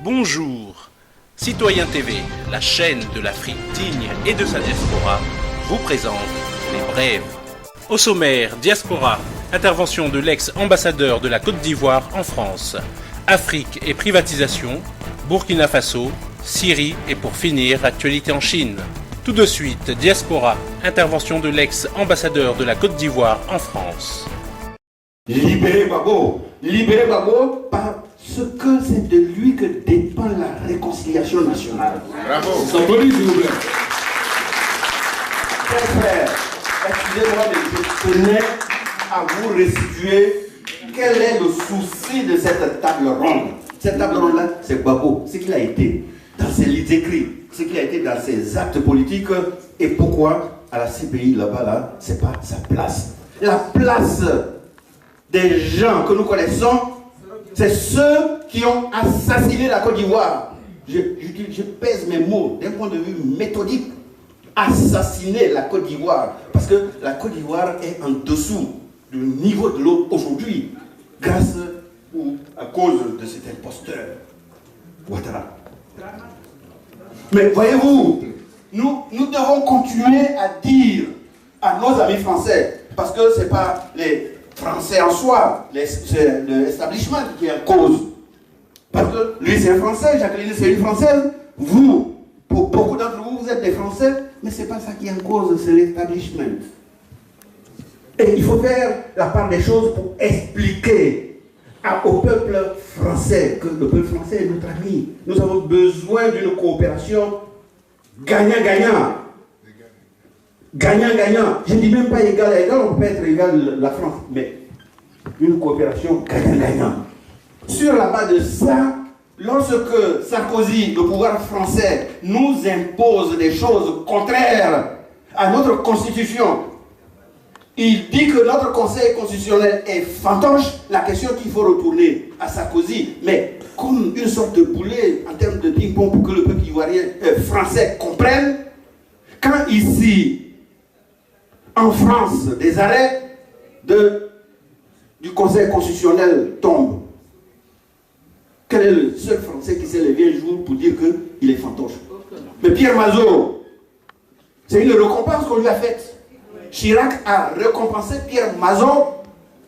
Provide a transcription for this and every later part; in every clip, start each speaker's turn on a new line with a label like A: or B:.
A: Bonjour. Citoyen TV, la chaîne de l'Afrique digne et de sa diaspora, vous présente les brèves. Au sommaire, diaspora, intervention de l'ex-ambassadeur de la Côte d'Ivoire en France, Afrique et privatisation, Burkina Faso, Syrie et pour finir, actualité en Chine. Tout de suite, diaspora, intervention de l'ex-ambassadeur de la Côte d'Ivoire en France.
B: Libérez Gbagbo parce que c'est de lui que dépend la réconciliation nationale.
C: Bravo. S'applaudit, s'il vous plaît.
B: Chers frères, excusez-moi, mais je tenais à vous restituer quel est le souci de cette table ronde. Cette table ronde-là, c'est Gbagbo, ce qu'il a été dans ses livres écrits, ce qu'il a été dans ses actes politiques et pourquoi à la CPI là-bas, là, c'est pas sa place. La place des gens que nous connaissons, c'est ceux qui ont assassiné la Côte d'Ivoire. Je pèse mes mots d'un point de vue méthodique. Assassiner la Côte d'Ivoire. Parce que la Côte d'Ivoire est en dessous du niveau de l'eau aujourd'hui, grâce ou à cause de cet imposteur, Ouattara. Mais voyez-vous, nous devons continuer à dire à nos amis français, parce que ce n'est pas les Français en soi, c'est l'establishment qui est en cause. Parce que lui c'est un Français, Jacqueline c'est une Française, vous, pour beaucoup d'entre vous, vous êtes des Français, mais ce n'est pas ça qui est en cause, c'est l'establishment. Et il faut faire la part des choses pour expliquer au peuple français que le peuple français est notre ami. Nous avons besoin d'une coopération gagnant-gagnant. Gagnant-gagnant. Je ne dis même pas égal à égal, on peut être égal à la France, mais une coopération gagnant-gagnant. Sur la base de ça, lorsque Sarkozy, le pouvoir français, nous impose des choses contraires à notre constitution, il dit que notre conseil constitutionnel est fantoche, la question qu'il faut retourner à Sarkozy, mais comme une sorte de boulet en termes de ping-pong pour que le peuple ivoirien français comprenne, quand ici, en France, des arrêts du Conseil constitutionnel tombent, quel est le seul Français qui s'est levé un jour pour dire qu'il est fantoche? Mais Pierre Mazeaud, c'est une récompense qu'on lui a faite. Chirac a récompensé Pierre Mazeaud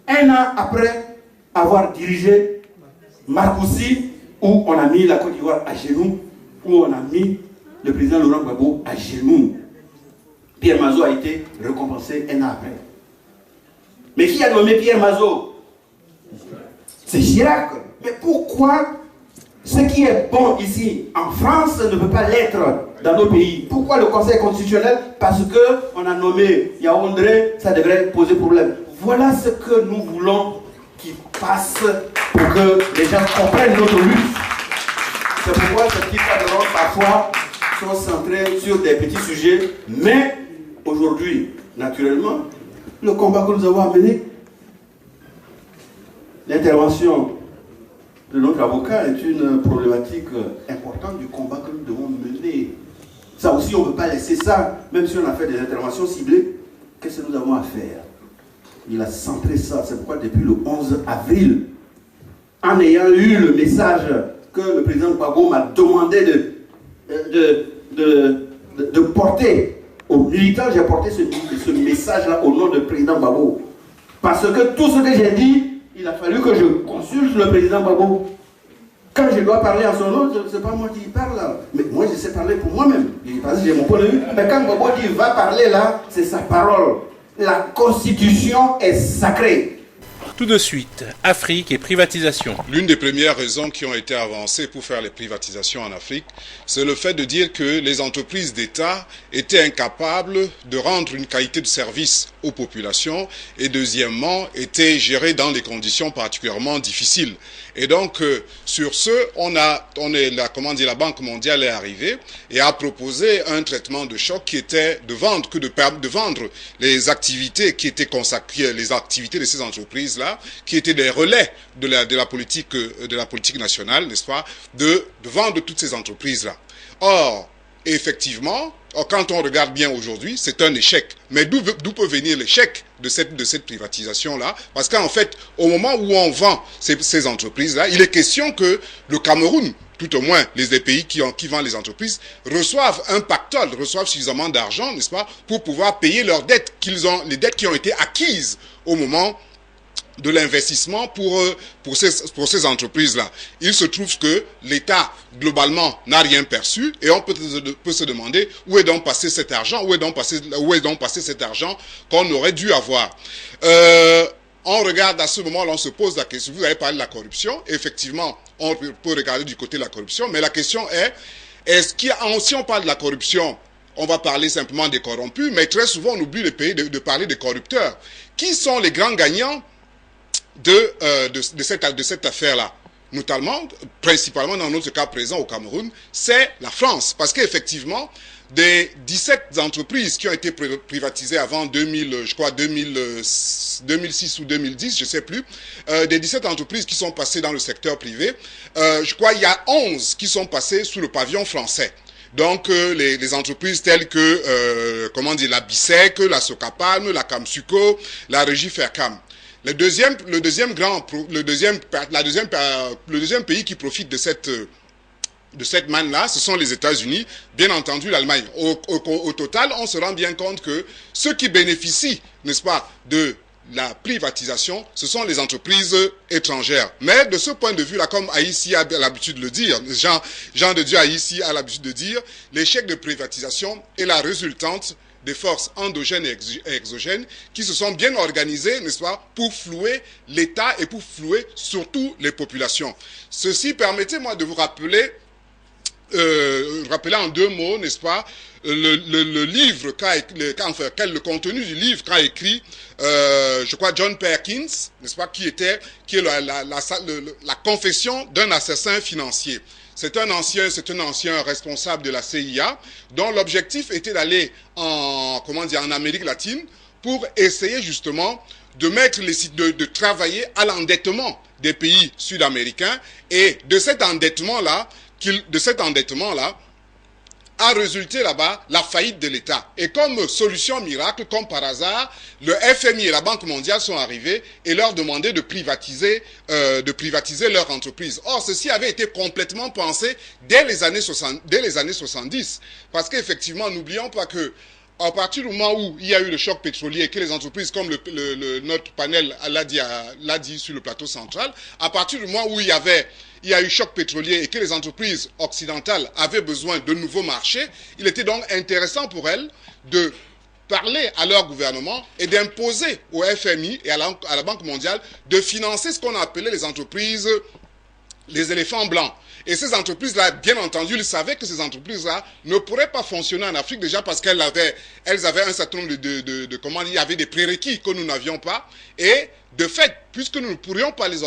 B: un an après avoir dirigé Marcoussis, où on a mis la Côte d'Ivoire à genoux, où on a mis le président Laurent Gbagbo à genoux. Pierre Mazeaud a été récompensé un an après. Mais qui a nommé Pierre Mazeaud? C'est Chirac. Mais pourquoi ce qui est bon ici en France ne peut pas l'être dans nos pays? Pourquoi le Conseil constitutionnel? Parce qu'on a nommé Yaoundé, ça devrait poser problème. Voilà ce que nous voulons qu'il passe pour que les gens comprennent notre lutte. C'est pourquoi ces petits cadres parfois sont centrés sur des petits sujets, mais aujourd'hui, naturellement, le combat que nous avons amené, l'intervention de notre avocat est une problématique importante du combat que nous devons mener. Ça aussi, on ne peut pas laisser ça, même si on a fait des interventions ciblées. Qu'est-ce que nous avons à faire? Il a centré ça. C'est pourquoi depuis le 11 avril, en ayant eu le message que le président Gbagbo m'a demandé de porter aux militants, j'ai porté ce message-là au nom du président Gbagbo. Parce que tout ce que j'ai dit, il a fallu que je consulte le président Gbagbo. Quand je dois parler en son nom, ce n'est pas moi qui parle là. Mais moi, je sais parler pour moi-même. Parce que j'ai mon point de vue. Mais quand Gbagbo dit va parler là, c'est sa parole. La Constitution est sacrée.
A: Tout de suite, Afrique et privatisation.
C: L'une des premières raisons qui ont été avancées pour faire les privatisations en Afrique, c'est le fait de dire que les entreprises d'État étaient incapables de rendre une qualité de service aux populations et deuxièmement, étaient gérées dans des conditions particulièrement difficiles. Et donc, sur ce, la Banque mondiale est arrivée et a proposé un traitement de choc qui était de vendre les activités qui étaient consacrées, les activités de ces entreprises-là, qui étaient des relais de la politique nationale, n'est-ce pas, de vendre toutes ces entreprises-là. Or, Et effectivement, quand on regarde bien aujourd'hui, c'est un échec. Mais d'où peut venir l'échec de cette privatisation-là? Parce qu'en fait, au moment où on vend ces entreprises-là, il est question que le Cameroun, tout au moins les pays qui vendent les entreprises, reçoivent un pactole, reçoivent suffisamment d'argent, n'est-ce pas, pour pouvoir payer leurs dettes les dettes qui ont été acquises au moment de l'investissement pour ces entreprises-là. Il se trouve que l'État, globalement, n'a rien perçu et on peut se demander où est donc passé cet argent, où est donc passé cet argent qu'on aurait dû avoir. On regarde à ce moment-là, on se pose la question, vous avez parlé de la corruption, effectivement, on peut regarder du côté de la corruption, mais la question est-ce si on parle de la corruption, on va parler simplement des corrompus, mais très souvent on oublie de parler des corrupteurs. Qui sont les grands gagnants de cette affaire-là, notamment, principalement dans notre cas présent au Cameroun, c'est la France. Parce qu'effectivement, des 17 entreprises qui ont été privatisées avant 2006 ou 2010, je ne sais plus, des 17 entreprises qui sont passées dans le secteur privé, je crois il y a 11 qui sont passées sous le pavillon français. Donc, les entreprises telles que, la Bissec, la Socapalm, la Camsuco, la Régie Faircam. Le deuxième pays qui profite de cette manne-là, ce sont les États-Unis, bien entendu l'Allemagne. Au total, on se rend bien compte que ceux qui bénéficient, n'est-ce pas, de la privatisation, ce sont les entreprises étrangères. Mais de ce point de vue-là, comme Haïti a l'habitude de le dire, Jean de Dieu Haïti a l'habitude de dire, l'échec de privatisation est la résultante des forces endogènes et exogènes qui se sont bien organisées, n'est-ce pas, pour flouer l'État et pour flouer surtout les populations. Ceci, permettez-moi de vous rappeler en 2 mots, n'est-ce pas, le livre, le contenu du livre qu'a écrit, je crois, John Perkins, n'est-ce pas, qui est la confession d'un assassin financier. C'est un ancien responsable de la CIA dont l'objectif était d'aller en Amérique latine pour essayer justement de travailler à l'endettement des pays sud-américains et de cet endettement-là a résulté là-bas la faillite de l'État. Et comme solution miracle, comme par hasard, le FMI et la Banque mondiale sont arrivés et leur demandaient de privatiser leur entreprise. Or, ceci avait été complètement pensé dès les années 70. Parce qu'effectivement, n'oublions pas que à partir du moment où il y a eu le choc pétrolier et que les entreprises, comme notre panel l'a dit sur le plateau central, à partir du moment où il y a eu choc pétrolier et que les entreprises occidentales avaient besoin de nouveaux marchés, il était donc intéressant pour elles de parler à leur gouvernement et d'imposer au FMI et à la Banque mondiale de financer ce qu'on appelait les entreprises, les éléphants blancs. Et ces entreprises-là, bien entendu, ils savaient que ces entreprises-là ne pourraient pas fonctionner en Afrique déjà parce qu'elles avaient un certain nombre il y avait des prérequis que nous n'avions pas. Et de fait, puisque nous ne pourrions pas les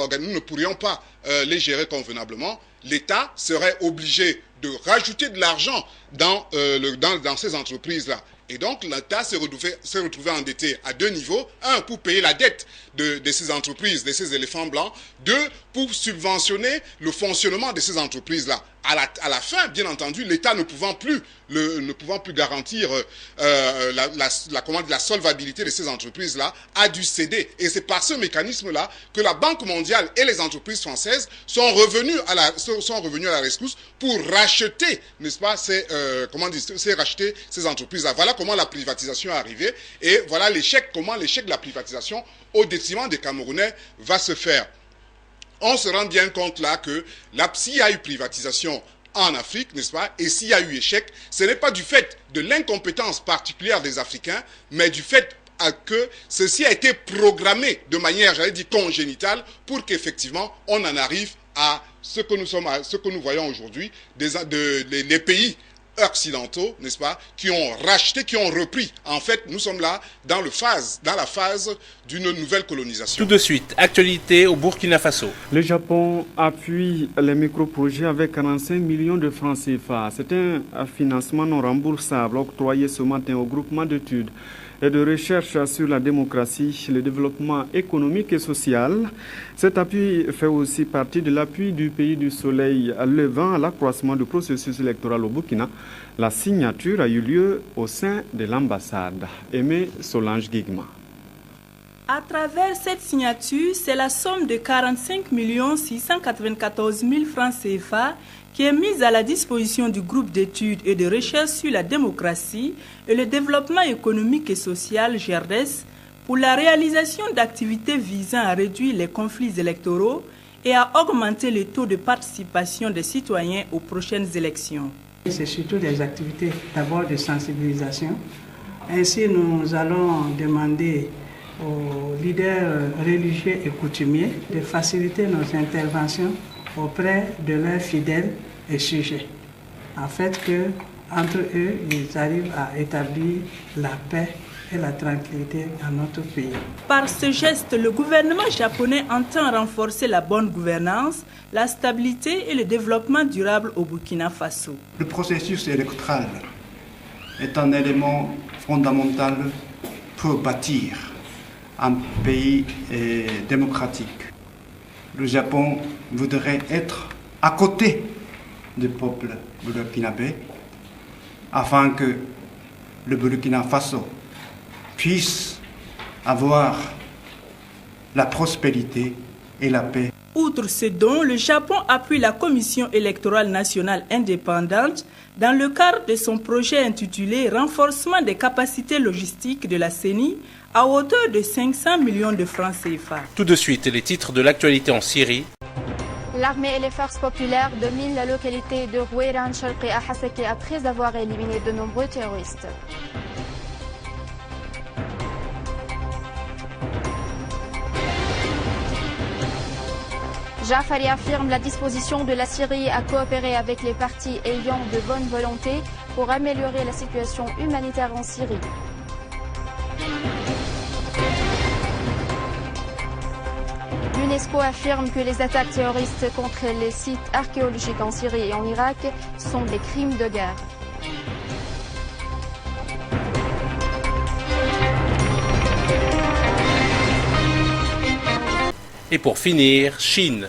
C: gérer convenablement, l'État serait obligé de rajouter de l'argent dans ces entreprises-là. Et donc, l'État s'est retrouvé endetté à 2 niveaux. 1, pour payer la dette de ces entreprises, de ces éléphants blancs. 2, pour subventionner le fonctionnement de ces entreprises-là. À la fin, bien entendu, l'État ne pouvant plus garantir la solvabilité de ces entreprises-là, a dû céder. Et c'est par ce mécanisme-là que la Banque mondiale et les entreprises françaises sont revenus à la rescousse pour racheter, n'est-ce pas, racheter ces entreprises-là. Voilà comment la privatisation est arrivée et voilà comment l'échec de la privatisation au détriment des Camerounais va se faire. On se rend bien compte là que s'il y a eu privatisation en Afrique, n'est-ce pas, et s'il y a eu échec, ce n'est pas du fait de l'incompétence particulière des Africains, mais du fait que ceci a été programmé de manière, congénitale, pour qu'effectivement on en arrive à ce que nous voyons aujourd'hui, les pays occidentaux, n'est-ce pas, qui ont racheté, qui ont repris. En fait, nous sommes là dans la phase d'une nouvelle colonisation.
A: Tout de suite, actualité au Burkina Faso.
D: Le Japon appuie les micro-projets avec 45 millions de francs CFA. C'est un financement non remboursable octroyé ce matin au groupement d'études et de recherche sur la démocratie, le développement économique et social. Cet appui fait aussi partie de l'appui du pays du soleil levant à l'accroissement du processus électoral au Burkina. La signature a eu lieu au sein de l'ambassade. Aimé Solange Guigma.
E: À travers cette signature, c'est la somme de 45 694 000 francs CFA qui est mise à la disposition du groupe d'études et de recherche sur la démocratie et le développement économique et social GERDES pour la réalisation d'activités visant à réduire les conflits électoraux et à augmenter le taux de participation des citoyens aux prochaines élections.
F: C'est surtout des activités d'abord de sensibilisation. Ainsi, nous allons demander aux leaders religieux et coutumiers de faciliter nos interventions auprès de leurs fidèles et sujets, en fait que entre eux, ils arrivent à établir la paix et la tranquillité dans notre pays.
E: Par ce geste, le gouvernement japonais entend renforcer la bonne gouvernance, la stabilité et le développement durable au Burkina Faso.
G: Le processus électoral est un élément fondamental pour bâtir un pays démocratique. Le Japon voudrait être à côté du peuple burkinabé afin que le Burkina Faso puisse avoir la prospérité et la paix.
E: Outre ce don, le Japon appuie la Commission électorale nationale indépendante dans le cadre de son projet intitulé « Renforcement des capacités logistiques de la CENI » à hauteur de 500 millions de francs CFA.
A: Tout de suite, les titres de l'actualité en Syrie.
H: L'armée et les forces populaires dominent la localité de Rouairan Sharqi à Hasaki après avoir éliminé de nombreux terroristes. Jafari affirme la disposition de la Syrie à coopérer avec les partis ayant de bonne volonté pour améliorer la situation humanitaire en Syrie. L'UNESCO affirme que les attaques terroristes contre les sites archéologiques en Syrie et en Irak sont des crimes de guerre.
A: Et pour finir, Chine.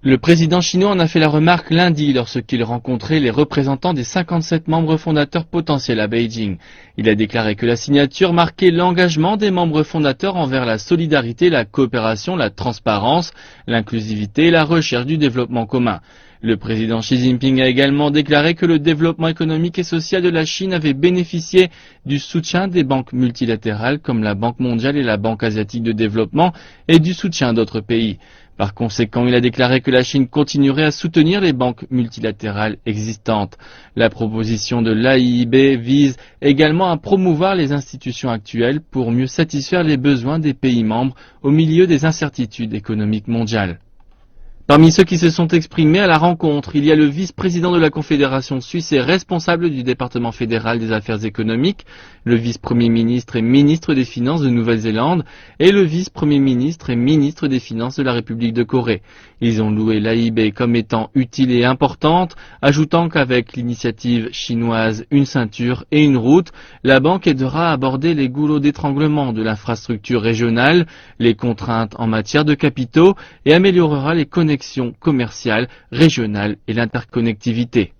I: Le président chinois en a fait la remarque lundi lorsqu'il rencontrait les représentants des 57 membres fondateurs potentiels à Beijing. Il a déclaré que la signature marquait l'engagement des membres fondateurs envers la solidarité, la coopération, la transparence, l'inclusivité et la recherche du développement commun. Le président Xi Jinping a également déclaré que le développement économique et social de la Chine avait bénéficié du soutien des banques multilatérales comme la Banque mondiale et la Banque asiatique de développement et du soutien d'autres pays. Par conséquent, il a déclaré que la Chine continuerait à soutenir les banques multilatérales existantes. La proposition de l'AIIB vise également à promouvoir les institutions actuelles pour mieux satisfaire les besoins des pays membres au milieu des incertitudes économiques mondiales. Parmi ceux qui se sont exprimés à la rencontre, il y a le vice-président de la Confédération suisse et responsable du département fédéral des affaires économiques, le vice-premier ministre et ministre des Finances de Nouvelle-Zélande et le vice-premier ministre et ministre des Finances de la République de Corée. Ils ont loué l'AIB comme étant utile et importante, ajoutant qu'avec l'initiative chinoise Une ceinture et une route, la banque aidera à aborder les goulots d'étranglement de l'infrastructure régionale, les contraintes en matière de capitaux et améliorera les connexions commerciales, régionales et l'interconnectivité.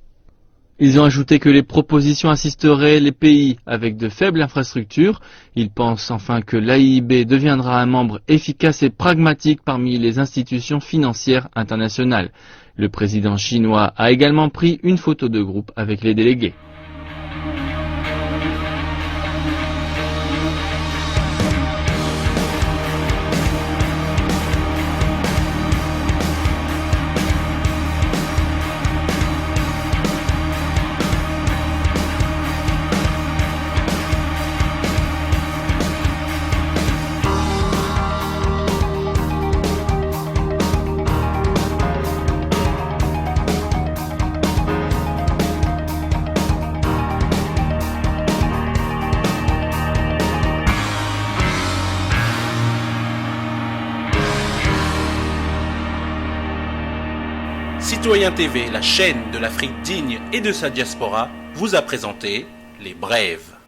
I: Ils ont ajouté que les propositions assisteraient les pays avec de faibles infrastructures. Ils pensent enfin que l'AIIB deviendra un membre efficace et pragmatique parmi les institutions financières internationales. Le président chinois a également pris une photo de groupe avec les délégués.
A: Citoyen TV, la chaîne de l'Afrique digne et de sa diaspora, vous a présenté Les Brèves.